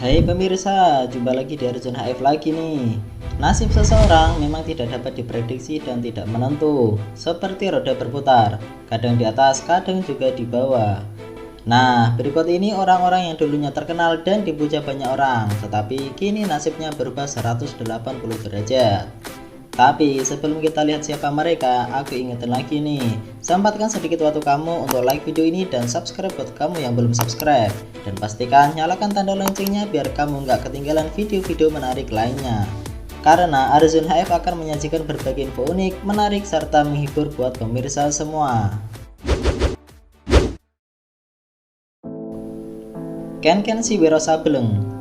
Hai pemirsa, jumpa lagi di Arjun HF lagi nih. Nasib seseorang memang tidak dapat diprediksi dan tidak menentu, seperti roda berputar, kadang di atas, kadang juga di bawah. Nah, berikut ini orang-orang yang dulunya terkenal dan dipuja banyak orang, tetapi kini nasibnya berubah 180 derajat. Tapi sebelum kita lihat siapa mereka, aku ingetin lagi nih, sempatkan sedikit waktu kamu untuk like video ini dan subscribe buat kamu yang belum subscribe. Dan pastikan nyalakan tanda loncengnya biar kamu nggak ketinggalan video-video menarik lainnya. Karena Arjun HF akan menyajikan berbagai info unik, menarik, serta menghibur buat pemirsa semua. Ken si Wiro Sableng.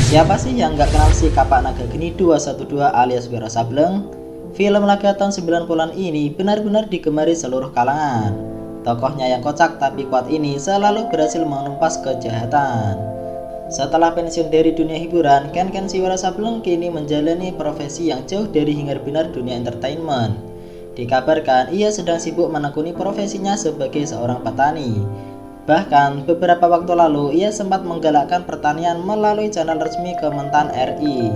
Siapa sih yang nggak kenal si Kapak Naga Geni 212 alias Wiro Sableng? Film laga tahun 90-an ini benar-benar digemari seluruh kalangan. Tokohnya yang kocak tapi kuat ini selalu berhasil menumpas kejahatan. Setelah pensiun dari dunia hiburan, Ken si Wiro Sableng kini menjalani profesi yang jauh dari hingar-bingar dunia entertainment. Dikabarkan ia sedang sibuk menekuni profesinya sebagai seorang petani. Bahkan beberapa waktu lalu ia sempat menggalakkan pertanian melalui channel resmi Kementan RI.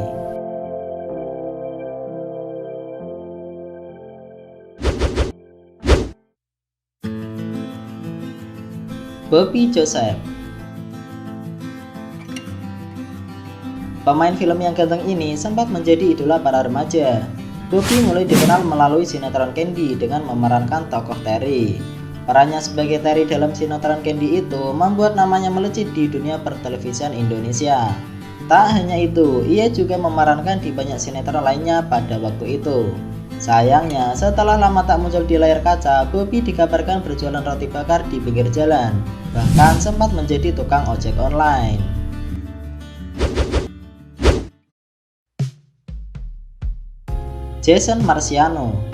Bobby Joseph. Pemain film yang ganteng ini sempat menjadi idola para remaja. Bobby mulai dikenal melalui sinetron Candy dengan memerankan tokoh Terry. Perannya sebagai Terry dalam sinetron Candy itu membuat namanya melejit di dunia pertelevisian Indonesia. Tak hanya itu, ia juga memerankan di banyak sinetron lainnya pada waktu itu. Sayangnya, setelah lama tak muncul di layar kaca, Bobby dikabarkan berjualan roti bakar di pinggir jalan, bahkan sempat menjadi tukang ojek online. Jason Marciano.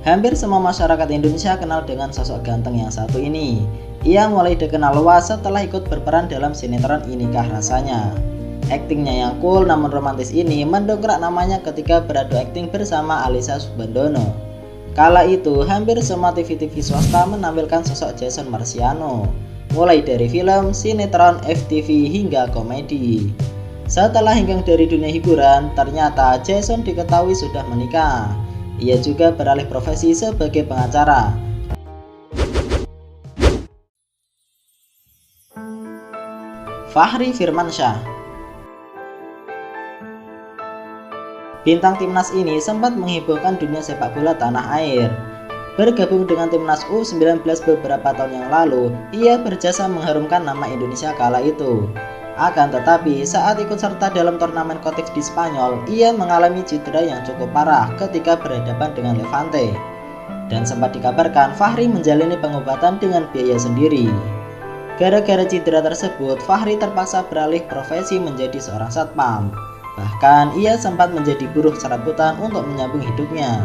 Hampir semua masyarakat Indonesia kenal dengan sosok ganteng yang satu ini. Ia mulai dikenal luas setelah ikut berperan dalam sinetron Inikah Rasanya. Aktingnya yang cool namun romantis ini mendongkrak namanya ketika beradu akting bersama Alyssa Soebandono. Kala itu hampir semua TV-TV swasta menampilkan sosok Jason Marciano, mulai dari film, sinetron, FTV hingga komedi. Setelah hengkang dari dunia hiburan, ternyata Jason diketahui sudah menikah. Ia juga beralih profesi sebagai pengacara. Fachri Firmansyah. Bintang timnas ini sempat menghebohkan dunia sepak bola tanah air. Bergabung dengan timnas U19 beberapa tahun yang lalu, ia berjasa mengharumkan nama Indonesia kala itu. Akan tetapi, saat ikut serta dalam turnamen Kotif di Spanyol, ia mengalami cedera yang cukup parah ketika berhadapan dengan Levante. Dan sempat dikabarkan Fachri menjalani pengobatan dengan biaya sendiri. Gara-gara cedera tersebut, Fachri terpaksa beralih profesi menjadi seorang satpam. Bahkan, ia sempat menjadi buruh serabutan untuk menyambung hidupnya.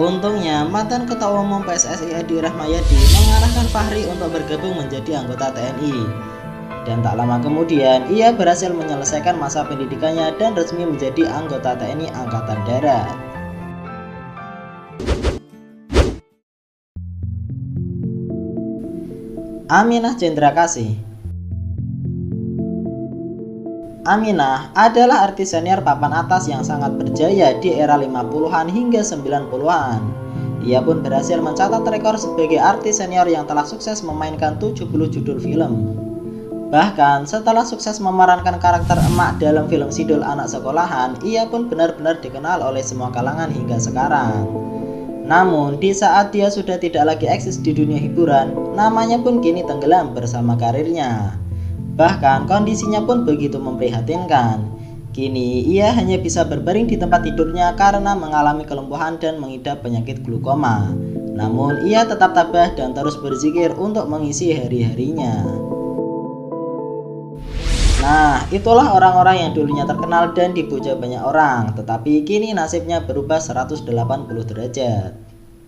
Untungnya, mantan Ketua Umum PSSI Edi Rahmayadi mengarahkan Fachri untuk bergabung menjadi anggota TNI. Dan tak lama kemudian, ia berhasil menyelesaikan masa pendidikannya dan resmi menjadi anggota TNI Angkatan Darat. Aminah Cendrakasih. Aminah adalah artis senior papan atas yang sangat berjaya di era 50-an hingga 90-an. Ia pun berhasil mencatat rekor sebagai artis senior yang telah sukses memainkan 70 judul film. Bahkan setelah sukses memerankan karakter emak dalam film Sidul Anak Sekolahan, ia pun benar-benar dikenal oleh semua kalangan hingga sekarang. Namun di saat dia sudah tidak lagi eksis di dunia hiburan, namanya pun kini tenggelam bersama karirnya. Bahkan kondisinya pun begitu memprihatinkan. Kini ia hanya bisa berbaring di tempat tidurnya karena mengalami kelumpuhan dan mengidap penyakit glukoma. Namun ia tetap tabah dan terus berzikir untuk mengisi hari-harinya. Nah, itulah orang-orang yang dulunya terkenal dan dipuja banyak orang, tetapi kini nasibnya berubah 180 derajat.